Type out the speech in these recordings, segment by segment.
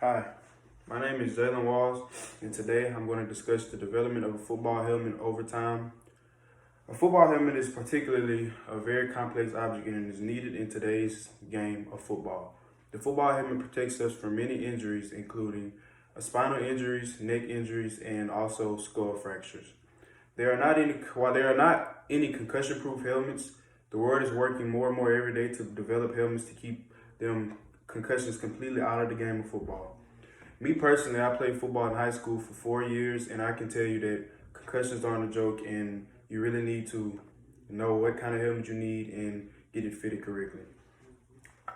Hi, my name is Jalen Walls, and today I'm going to discuss the development of a football helmet over time. A football helmet is particularly a very complex object and is needed in today's game of football. The football helmet protects us from many injuries, including spinal injuries, neck injuries, and also skull fractures. While there are not any concussion-proof helmets, the world is working more and more every day to develop helmets to keep them concussions completely out of the game of football. Me personally, I played football in high school for 4 years, and I can tell you that concussions aren't a joke, and you really need to know what kind of helmet you need and get it fitted correctly.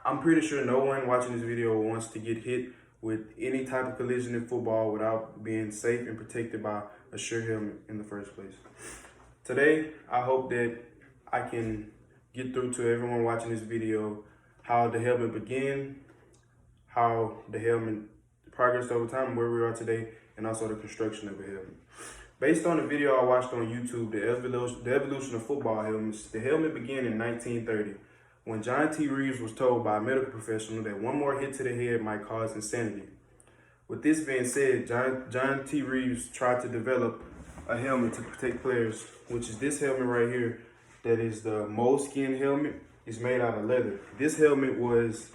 I'm pretty sure no one watching this video wants to get hit with any type of collision in football without being safe and protected by a sure helmet in the first place. Today, I hope that I can get through to everyone watching this video how the helmet began, how the helmet progressed over time, where we are today, and also the construction of a helmet. Based on the video I watched on YouTube, the evolution of football helmets, the helmet began in 1930 when John T. Reeves was told by a medical professional that one more hit to the head might cause insanity. With this being said, John T. Reeves tried to develop a helmet to protect players, which is this helmet right here, that is the moleskin helmet. It's made out of leather. This helmet was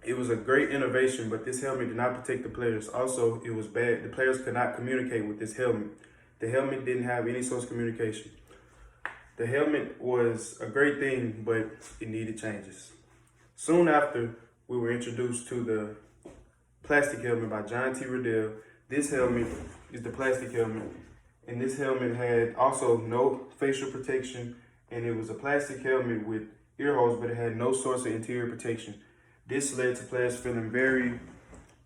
a great innovation, but this helmet did not protect the players. Also, it was bad. The players could not communicate with this helmet. The helmet didn't have any source of communication. The helmet was a great thing, but it needed changes. Soon after, we were introduced to the plastic helmet by John T. Riddell. This helmet is the plastic helmet, and this helmet had also no facial protection, and it was a plastic helmet with ear holes, but it had no source of interior protection. This led to players feeling very,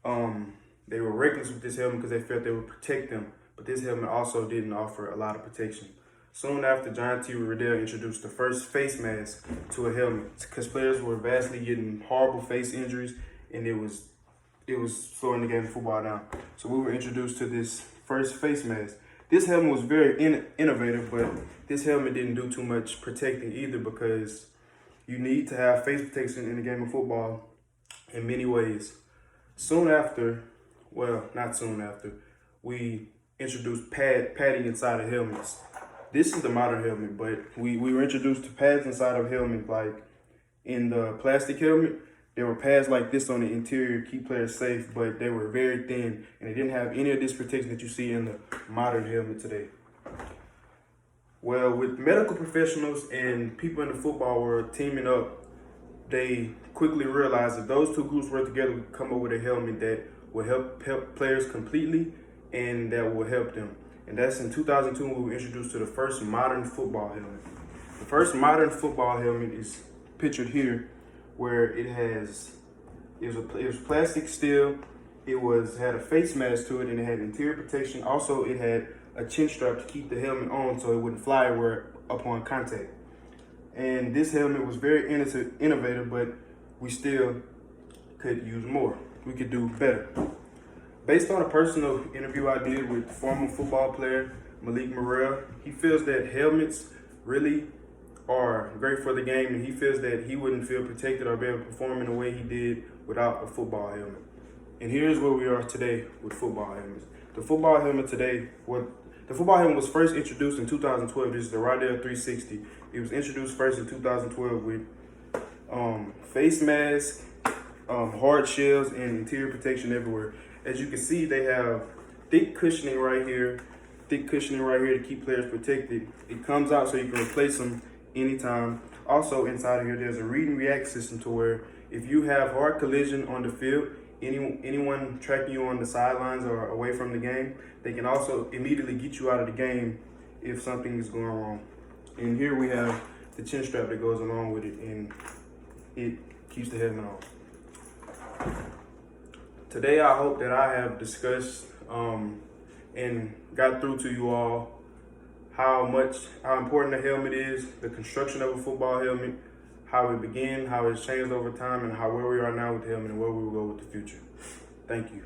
they were reckless with this helmet because they felt they would protect them, but this helmet also didn't offer a lot of protection. Soon after, John T. Riddell introduced the first face mask to a helmet because players were vastly getting horrible face injuries, and it was slowing the game of football down. So we were introduced to this first face mask. This helmet was very innovative, but this helmet didn't do too much protecting either because you need to have face protection in the game of football in many ways. Soon after, well, not soon after, we introduced padding inside of helmets. This is the modern helmet, but we were introduced to pads inside of helmets. Like in the plastic helmet, there were pads like this on the interior to keep players safe, but they were very thin, and they didn't have any of this protection that you see in the modern helmet today. Well, with medical professionals and people in the football world teaming up, they quickly realized that those two groups work together to come up with a helmet that will help players completely and that will help them. And that's in 2002 when we were introduced to the first modern football helmet. The first modern football helmet is pictured here, where it was plastic steel. It had a face mask to it, and it had interior protection. Also, it had a chin strap to keep the helmet on so it wouldn't fly upon contact. And this helmet was very innovative, but we still could use more. We could do better. Based on a personal interview I did with former football player Malik Morrell, he feels that helmets really are great for the game, and he feels that he wouldn't feel protected or be able to perform in the way he did without a football helmet. And here's where we are today with football helmets. The football helmet was first introduced in 2012. This is the Riddell 360. It was introduced first in 2012 with face masks, hard shells, and interior protection everywhere. As you can see, they have thick cushioning right here to keep players protected. It comes out so you can replace them anytime. Also inside of here, there's a read and react system to where if you have hard collision on the field, anyone tracking you on the sidelines or away from the game, they can also immediately get you out of the game if something is going wrong. And here we have the chin strap that goes along with it, and it keeps the helmet on. Today, I hope that I have discussed and got through to you all how important the helmet is, the construction of a football helmet, how it began, how it's changed over time, and where we are now with the helmet and where we will go with the future. Thank you.